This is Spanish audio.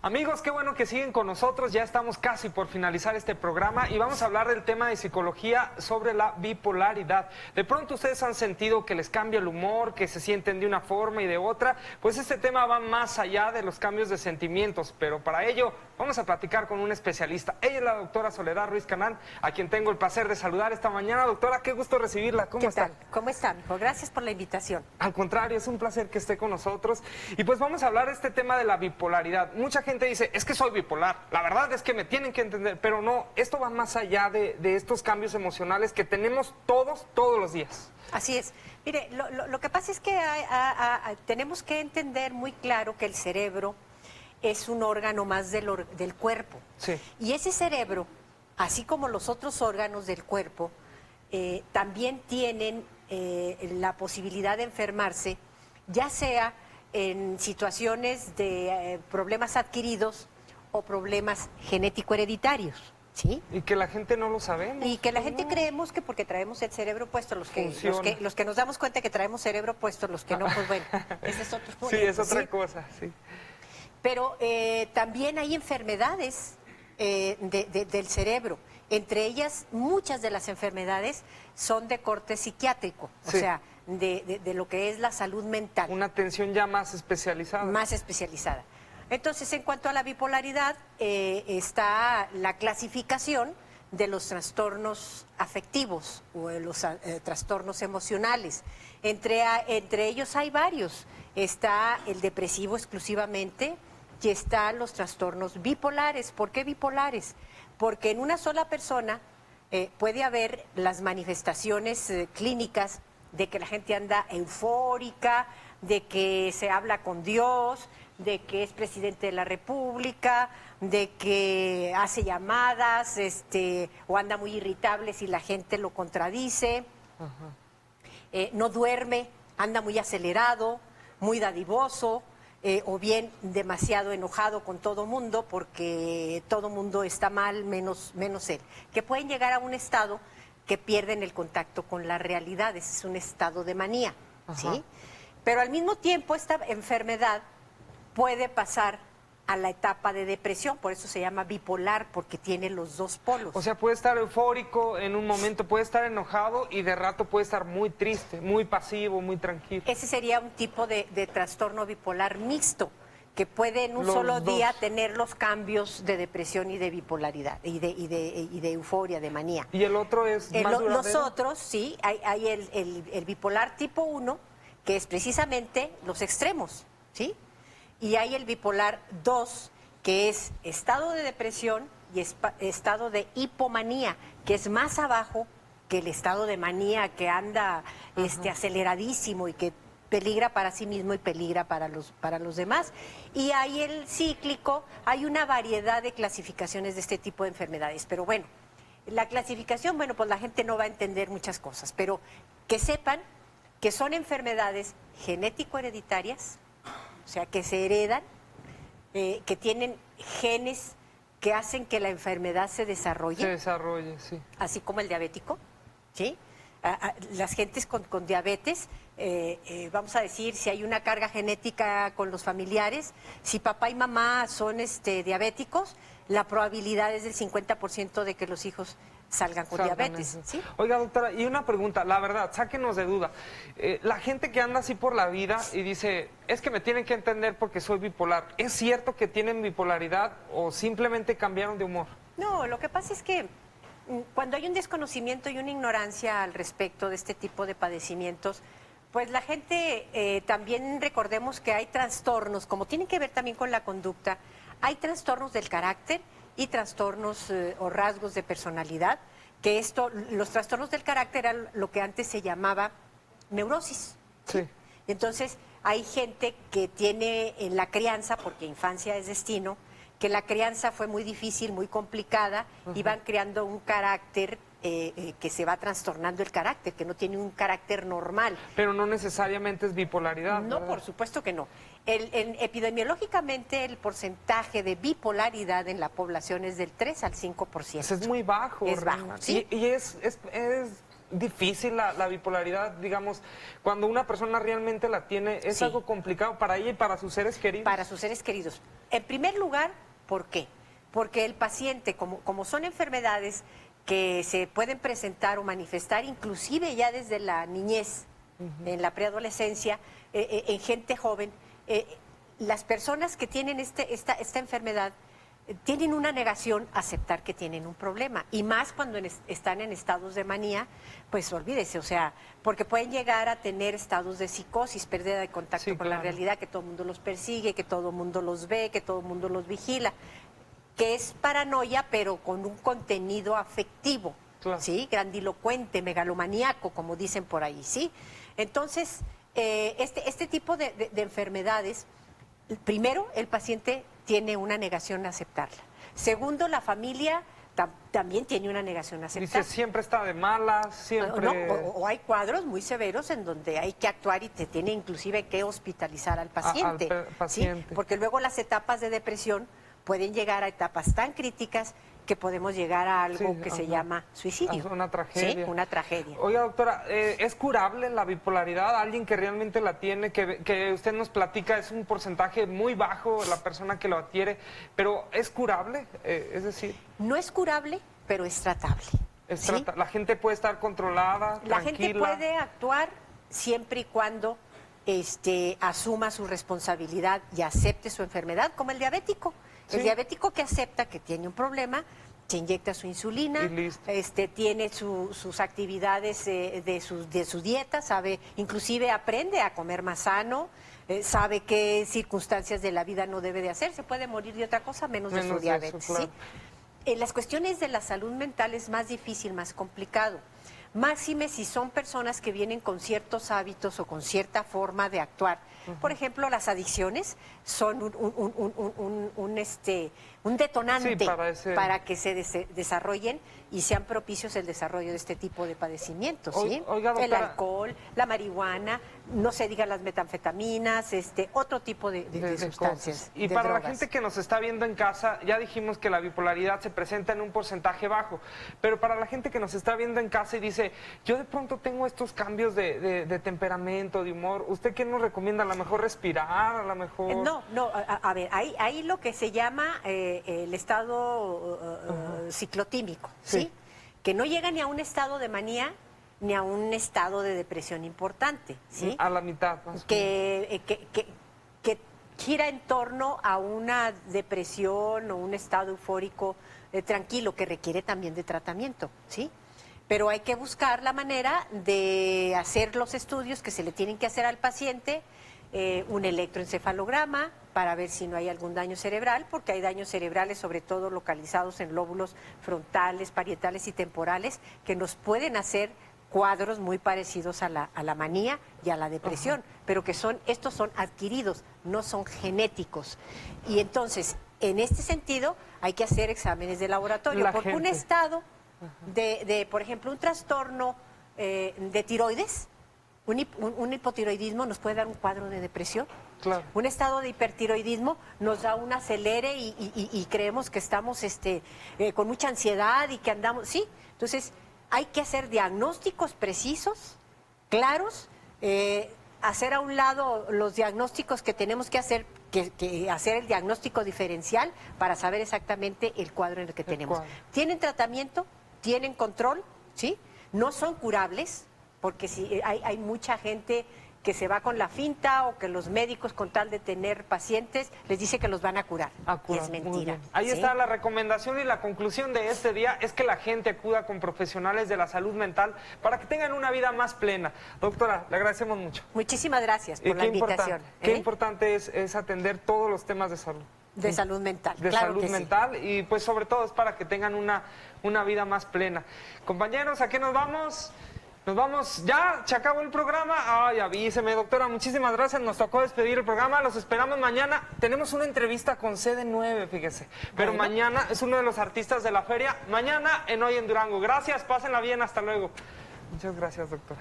Amigos, qué bueno que siguen con nosotros, ya estamos casi por finalizar este programa y vamos a hablar del tema de psicología sobre la bipolaridad. De pronto ustedes han sentido que les cambia el humor, que se sienten de una forma y de otra, pues este tema va más allá de los cambios de sentimientos, pero para ello vamos a platicar con un especialista. Ella es la doctora Soledad Ruiz Canán, a quien tengo el placer de saludar esta mañana. Doctora, qué gusto recibirla, ¿cómo está? ¿Qué tal? ¿Cómo está, mijo? Gracias por la invitación. Al contrario, es un placer que esté con nosotros. Y pues vamos a hablar de este tema de la bipolaridad. Mucha gente dice, es que soy bipolar. La verdad es que me tienen que entender, pero no, esto va más allá de estos cambios emocionales que tenemos todos los días. Así es. Mire, lo que pasa es que tenemos que entender muy claro que el cerebro es un órgano más del cuerpo. Sí. Y ese cerebro, así como los otros órganos del cuerpo, también tienen la posibilidad de enfermarse, ya sea en situaciones de problemas adquiridos o problemas genético-hereditarios, ¿sí? Y que la gente no lo sabemos. Y que la gente creemos que porque traemos el cerebro puesto, los que nos damos cuenta que traemos cerebro puesto, los que no, pues bueno, ese es otro punto. Sí, es otra cosa, sí. Pero también hay enfermedades del cerebro. Entre ellas, muchas de las enfermedades son de corte psiquiátrico, Sí. o sea, de lo que es la salud mental. Una atención ya más especializada. Más especializada. Entonces, en cuanto a la bipolaridad, está la clasificación de los trastornos afectivos o de los trastornos emocionales. Entre ellos hay varios. Está el depresivo exclusivamente y están los trastornos bipolares. ¿Por qué bipolares? Porque en una sola persona puede haber las manifestaciones clínicas de que la gente anda eufórica, de que se habla con Dios, de que es presidente de la República, de que hace llamadas, o anda muy irritable si la gente lo contradice, no duerme, anda muy acelerado, muy dadivoso, o bien demasiado enojado con todo mundo porque todo mundo está mal menos él, que pueden llegar a un estado que pierden el contacto con la realidad. Ese es un estado de manía, ¿sí? Pero al mismo tiempo esta enfermedad puede pasar a la etapa de depresión, por eso se llama bipolar, porque tiene los dos polos. O sea, puede estar eufórico en un momento, puede estar enojado y de rato puede estar muy triste, muy pasivo, muy tranquilo. Ese sería un tipo de trastorno bipolar mixto, que puede en un Los solo dos. día tener los cambios de depresión y de bipolaridad, y de euforia, de manía. Y el otro es más duradero. Los otros, sí, hay el bipolar tipo 1, que es precisamente los extremos, ¿sí? Y hay el bipolar 2, que es estado de depresión y estado de hipomanía, que es más abajo que el estado de manía, que anda aceleradísimo y que peligra para sí mismo y peligra para los demás. Y hay el cíclico, hay una variedad de clasificaciones de este tipo de enfermedades. Pero bueno, la clasificación, bueno, pues la gente no va a entender muchas cosas, pero que sepan que son enfermedades genético-hereditarias, o sea, que se heredan, que tienen genes que hacen que la enfermedad se desarrolle. Se desarrolle, sí. Así como el diabético, ¿sí? Las gentes con diabetes, vamos a decir, si hay una carga genética con los familiares, si papá y mamá son diabéticos, la probabilidad es del 50% de que los hijos salgan con diabetes, ¿sí? Oiga, doctora, y una pregunta, la verdad, sáquenos de duda. La gente que anda así por la vida y dice, es que me tienen que entender porque soy bipolar, ¿es cierto que tienen bipolaridad o simplemente cambiaron de humor? No, lo que pasa es que cuando hay un desconocimiento y una ignorancia al respecto de este tipo de padecimientos, pues la gente también recordemos que hay trastornos, como tienen que ver también con la conducta, hay trastornos del carácter y trastornos o rasgos de personalidad, que los trastornos del carácter eran lo que antes se llamaba neurosis. Sí. Entonces, hay gente que tiene en la crianza, porque infancia es destino, que la crianza fue muy difícil, muy complicada, y van creando un carácter que se va trastornando el carácter, que no tiene un carácter normal. Pero no necesariamente es bipolaridad, No, ¿verdad? por supuesto que no. Epidemiológicamente, el porcentaje de bipolaridad en la población es del 3 al 5%. Pues es muy bajo. Es Reina. bajo, ¿sí? Y es difícil la bipolaridad, digamos, cuando una persona realmente la tiene, es algo complicado para ella y para sus seres queridos? Para sus seres queridos. En primer lugar, ¿por qué? Porque el paciente, como son enfermedades que se pueden presentar o manifestar inclusive ya desde la niñez, en la preadolescencia, en gente joven, las personas que tienen esta enfermedad tienen una negación a aceptar que tienen un problema, y más cuando están en estados de manía, pues olvídese, o sea, porque pueden llegar a tener estados de psicosis, pérdida de contacto con la realidad, que todo el mundo los persigue, que todo el mundo los ve, que todo el mundo los vigila, que es paranoia, pero con un contenido afectivo, ¿sí? Grandilocuente, megalomaníaco, como dicen por ahí, ¿sí? Entonces, este tipo de enfermedades, primero, el paciente tiene una negación a aceptarla. Segundo, la familia también tiene una negación a aceptarla. Dice, siempre está de malas, siempre... No, o hay cuadros muy severos en donde hay que actuar y te tiene inclusive que hospitalizar al paciente. ¿Sí? Porque luego las etapas de depresión pueden llegar a etapas tan críticas que podemos llegar a algo que se llama suicidio. Una tragedia. Sí, una tragedia. Oiga, doctora, ¿es curable la bipolaridad? Alguien que realmente la tiene, que usted nos platica, es un porcentaje muy bajo la persona que lo adquiere, pero ¿es curable? Es decir... No es curable, pero es tratable. ¿Sí? La gente puede estar controlada, la tranquila. gente puede actuar siempre y cuando asuma su responsabilidad y acepte su enfermedad, como el diabético. El diabético que acepta que tiene un problema, se inyecta su insulina, tiene sus actividades de su dieta, sabe, inclusive aprende a comer más sano, sabe qué circunstancias de la vida no debe de hacer, se puede morir de otra cosa menos de su diabetes. Eso, claro. ¿Sí? En las cuestiones de la salud mental es más difícil, más complicado. Máxime si son personas que vienen con ciertos hábitos o con cierta forma de actuar. Por ejemplo, las adicciones son un detonante para que se desarrollen y sean propicios el desarrollo de este tipo de padecimientos. ¿Sí? Oiga, doctora, el alcohol, la marihuana, no se diga las metanfetaminas, otro tipo de sustancias. Y para la gente que nos está viendo en casa, ya dijimos que la bipolaridad se presenta en un porcentaje bajo, pero para la gente que nos está viendo en casa y dice, yo de pronto tengo estos cambios de temperamento, de humor, ¿usted qué nos recomienda? ¿A lo mejor respirar? ¿A lo mejor...? No, a ver, hay lo que se llama el estado ciclotímico, ¿sí? Que no llega ni a un estado de manía ni a un estado de depresión importante, ¿sí? A la mitad. Que gira en torno a una depresión o un estado eufórico tranquilo, que requiere también de tratamiento, ¿sí? Pero hay que buscar la manera de hacer los estudios que se le tienen que hacer al paciente, un electroencefalograma para ver si no hay algún daño cerebral, porque hay daños cerebrales sobre todo localizados en lóbulos frontales, parietales y temporales, que nos pueden hacer cuadros muy parecidos a la manía y a la depresión, pero que estos son adquiridos, no son genéticos. Y entonces, en este sentido, hay que hacer exámenes de laboratorio, porque un estado por ejemplo, un trastorno de tiroides, un hipotiroidismo nos puede dar un cuadro de depresión. Claro. Un estado de hipertiroidismo nos da un acelere y creemos que estamos con mucha ansiedad y que andamos... Sí, entonces hay que hacer diagnósticos precisos, claros, hacer a un lado los diagnósticos que tenemos que hacer, que hacer el diagnóstico diferencial para saber exactamente el cuadro en el que tenemos. ¿Tienen tratamiento? ¿Tienen control? ¿Sí? No son curables, porque si hay mucha gente que se va con la finta o que los médicos, con tal de tener pacientes, les dice que los van a curar. Y es mentira. Ahí está la recomendación, y la conclusión de este día es que la gente acuda con profesionales de la salud mental para que tengan una vida más plena. Doctora, le agradecemos mucho. Muchísimas gracias por la invitación. Qué importante es atender todos los temas de salud. De salud mental. De salud mental, y pues sobre todo es para que tengan una vida más plena. Compañeros, ¿a qué nos vamos? Nos vamos, ya, se acabó el programa. Ay, avíseme, doctora, muchísimas gracias. Nos tocó despedir el programa, los esperamos mañana. Tenemos una entrevista con CD9, fíjese. Pero mañana es uno de los artistas de la feria. Mañana en Hoy en Durango. Gracias, pásenla bien, hasta luego. Muchas gracias, doctora.